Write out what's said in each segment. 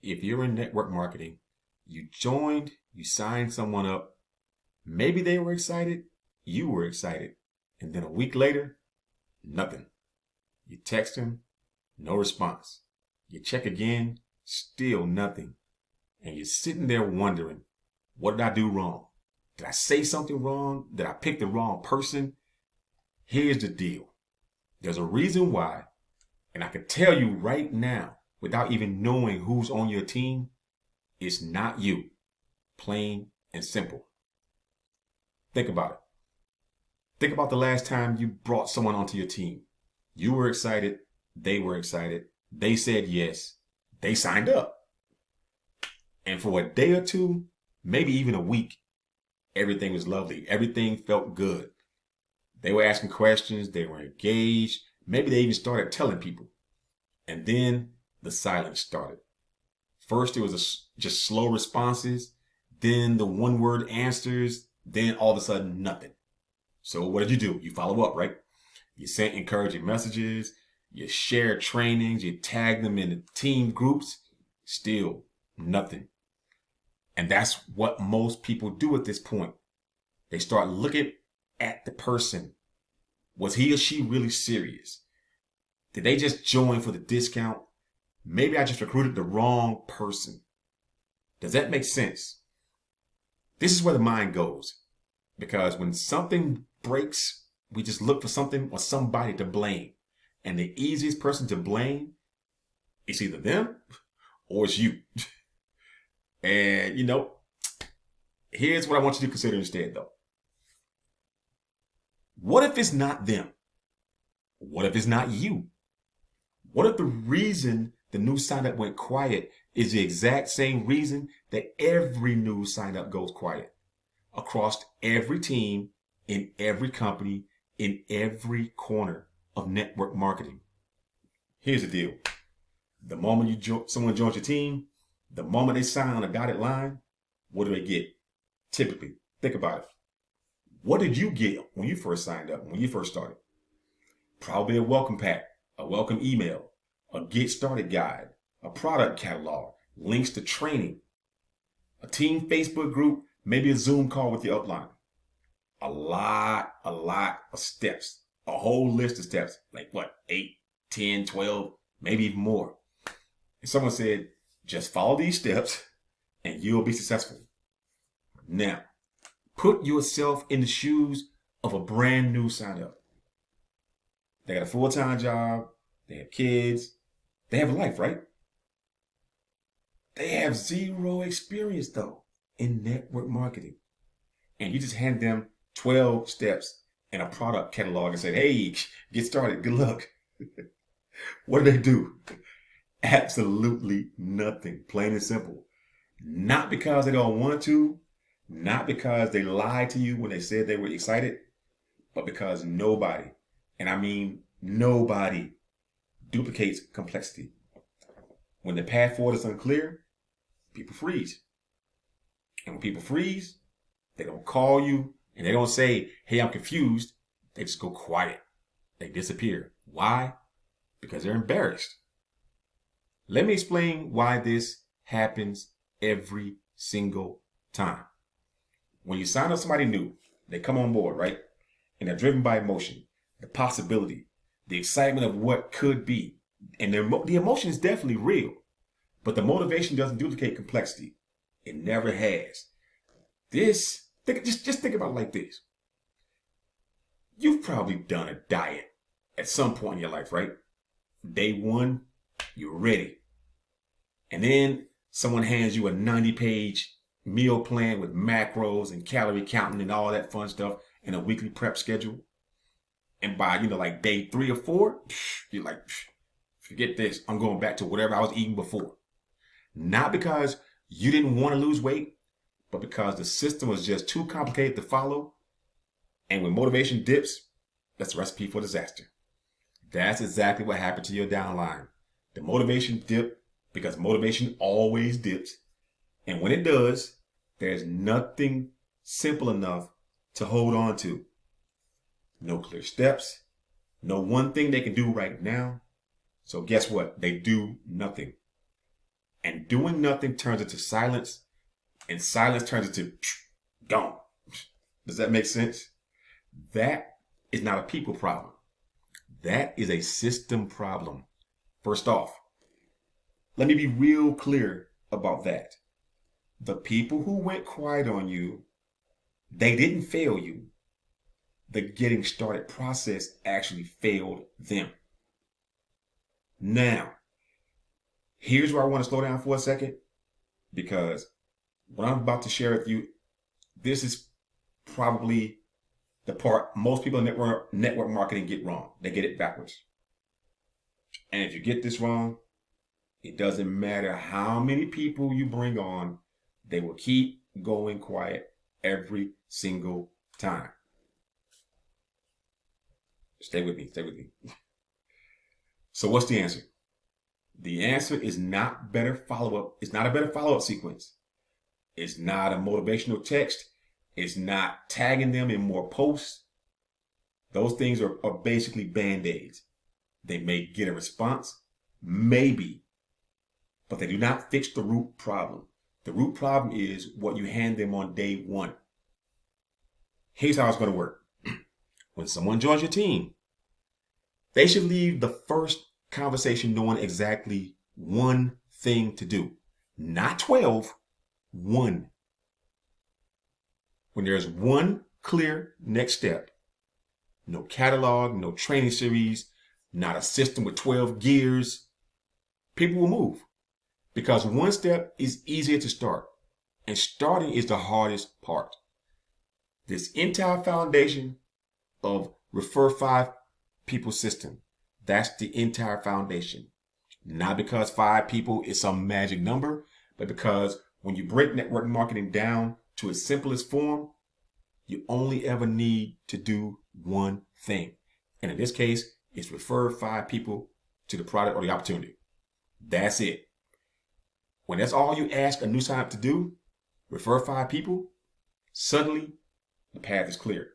if you're in network marketing, you joined, you signed someone up, maybe they were excited, you were excited, and then a week later, nothing. You text them, no response. You check again, still nothing. And you're sitting there wondering, what did I do wrong? Did I say something wrong? Did I pick the wrong person? Here's the deal. There's a reason why, and I can tell you right now, without even knowing who's on your team, it's not you. Plain and simple. Think about it. Think about the last time you brought someone onto your team. You were excited. They were excited. They said yes. They signed up. And for a day or two, maybe even a week, everything was lovely. Everything felt good. They were asking questions. They were engaged. Maybe they even started telling people. And then the silence started. First, it was just slow responses. Then the one-word answers. Then all of a sudden, nothing. So what did you do? You follow up, right? You sent encouraging messages. You shared trainings. You tagged them in the team groups. Still nothing. And that's what most people do at this point. They start looking at the person. Was he or she really serious? Did they just join for the discount? Maybe I just recruited the wrong person. Does that make sense? This is where the mind goes. Because when something breaks, we just look for something or somebody to blame. And the easiest person to blame is either them or it's you. And, here's what I want you to consider instead, though. What if it's not them? What if it's not you? What if the reason the new sign-up went quiet is the exact same reason that every new sign-up goes quiet? Across every team, in every company, in every corner of network marketing. Here's the deal. The moment someone joins your team, the moment they sign on a dotted line, what do they get? Typically, think about it. What did you get when you first signed up, when you first started? Probably a welcome pack, a welcome email, a get started guide, a product catalog, links to training, a team Facebook group, maybe a Zoom call with your upline. A lot of steps, a whole list of steps, like what, 8, 10, 12, maybe even more. And someone said, just follow these steps and you'll be successful. Now, put yourself in the shoes of a brand new sign up. They got a full-time job. They have kids. They have a life, right? They have zero experience, though, in network marketing. And you just hand them 12 steps and a product catalog and say, hey, get started. Good luck. What do they do? Absolutely nothing. Plain and simple. Not because they don't want to, not because they lied to you when they said they were excited, but because nobody, and I mean nobody, duplicates complexity. When the path forward is unclear, people freeze. And when people freeze, they don't call you and they don't say, hey, I'm confused. They just go quiet. They disappear. Why? Because they're embarrassed. Let me explain why this happens every single time. When you sign up somebody new, they come on board, right? And they're driven by emotion, the possibility, the excitement of what could be. And the emotion is definitely real, but the motivation doesn't duplicate complexity. It never has. Just think about it like this. You've probably done a diet at some point in your life, right? Day one, you're ready. And then someone hands you a 90-page meal plan with macros and calorie counting and all that fun stuff and a weekly prep schedule. And by, like day 3 or 4, you're like, forget this. I'm going back to whatever I was eating before. Not because you didn't want to lose weight, but because the system was just too complicated to follow. And when motivation dips, that's a recipe for disaster. That's exactly what happened to your downline. The motivation dipped because motivation always dips. And when it does, there's nothing simple enough to hold on to. No clear steps, no one thing they can do right now. So guess what? They do nothing. And doing nothing turns into silence, and silence turns into gone. Does that make sense? That is not a people problem. That is a system problem. First off, let me be real clear about that. The people who went quiet on you, they didn't fail you. The getting started process actually failed them. Now, here's where I want to slow down for a second, because what I'm about to share with you, this is probably the part most people in network marketing get wrong. They get it backwards. And if you get this wrong, it doesn't matter how many people you bring on, they will keep going quiet every single time. Stay with me. So what's the answer? The answer is not better follow-up. It's not a better follow-up sequence. It's not a motivational text. It's not tagging them in more posts. Those things are basically band-aids. They may get a response, maybe, but they do not fix the root problem. The root problem is what you hand them on day one. Here's how it's going to work. When someone joins your team, they should leave the first conversation knowing exactly one thing to do. Not 12, one. When there's one clear next step, no catalog, no training series, not a system with 12 gears, people will move. Because one step is easier to start, and starting is the hardest part. This entire foundation of refer 5 people system, that's the entire foundation. Not because 5 people is some magic number, but because when you break network marketing down to its simplest form, you only ever need to do one thing. And in this case, it's refer 5 people to the product or the opportunity. That's it. When that's all you ask a new sign-up to do, refer 5 people, suddenly the path is clear.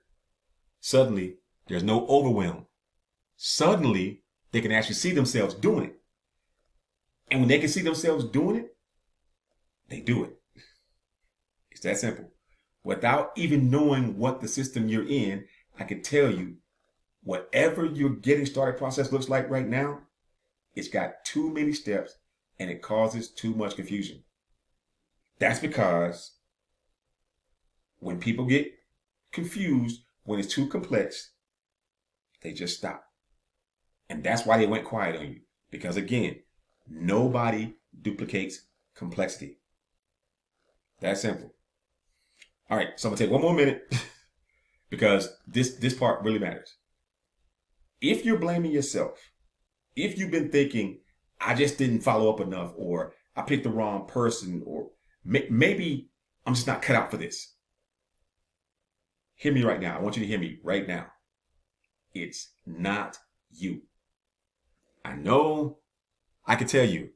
Suddenly, there's no overwhelm. Suddenly, they can actually see themselves doing it. And when they can see themselves doing it, they do it. It's that simple. Without even knowing what the system you're in, I can tell you, whatever your getting started process looks like right now, it's got too many steps and it causes too much confusion. That's because when people get confused, when it's too complex, they just stop. And that's why they went quiet on you. Because again, nobody duplicates complexity. That's simple. All right, so I'm gonna take one more minute because this part really matters. If you're blaming yourself, if you've been thinking, I just didn't follow up enough, or I picked the wrong person, or maybe I'm just not cut out for this. Hear me right now. I want you to hear me right now. It's not you. I know I can tell you,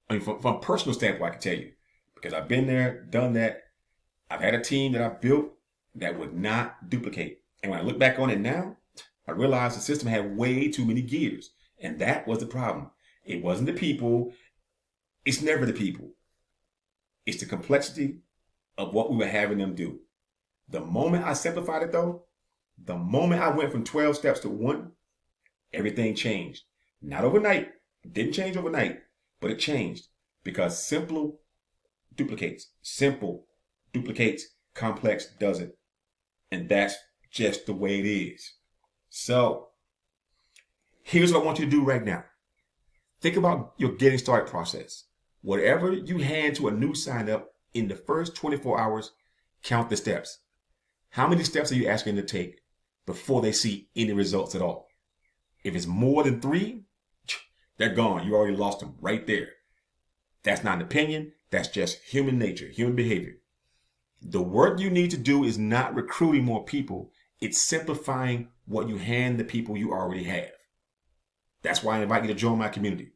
I mean, from a personal standpoint, I can tell you, because I've been there, done that. I've had a team that I've built that would not duplicate. And when I look back on it now, I realized the system had way too many gears. And that was the problem. It wasn't the people. It's never the people. It's the complexity of what we were having them do. The moment I simplified it though, the moment I went from 12 steps to 1, everything changed. Not overnight. It didn't change overnight, but it changed because simple duplicates. Simple duplicates, complex doesn't. And that's just the way it is. So here's what I want you to do right now. Think about your getting started process. Whatever you hand to a new sign up in the first 24 hours, count the steps. How many steps are you asking them to take before they see any results at all? If it's more than 3, they're gone. You already lost them right there. That's not an opinion. That's just human nature, human behavior. The work you need to do is not recruiting more people. It's simplifying what you hand the people you already have. That's why I invite you to join my community.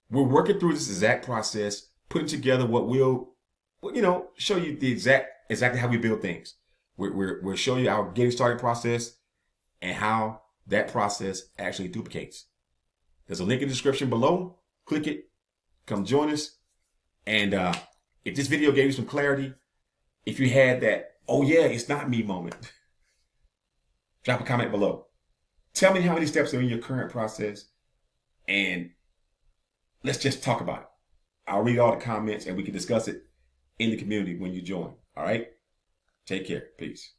We're working through this exact process, putting together what will, show you the exactly how we build things. We'll show you our getting started process and how that process actually duplicates. There's a link in the description below. Click it. Come join us. And if this video gave you some clarity, if you had that, oh yeah, it's not me moment, drop a comment below. Tell me how many steps are in your current process, and let's just talk about it. I'll read all the comments and we can discuss it in the community when you join. All right? Take care. Peace.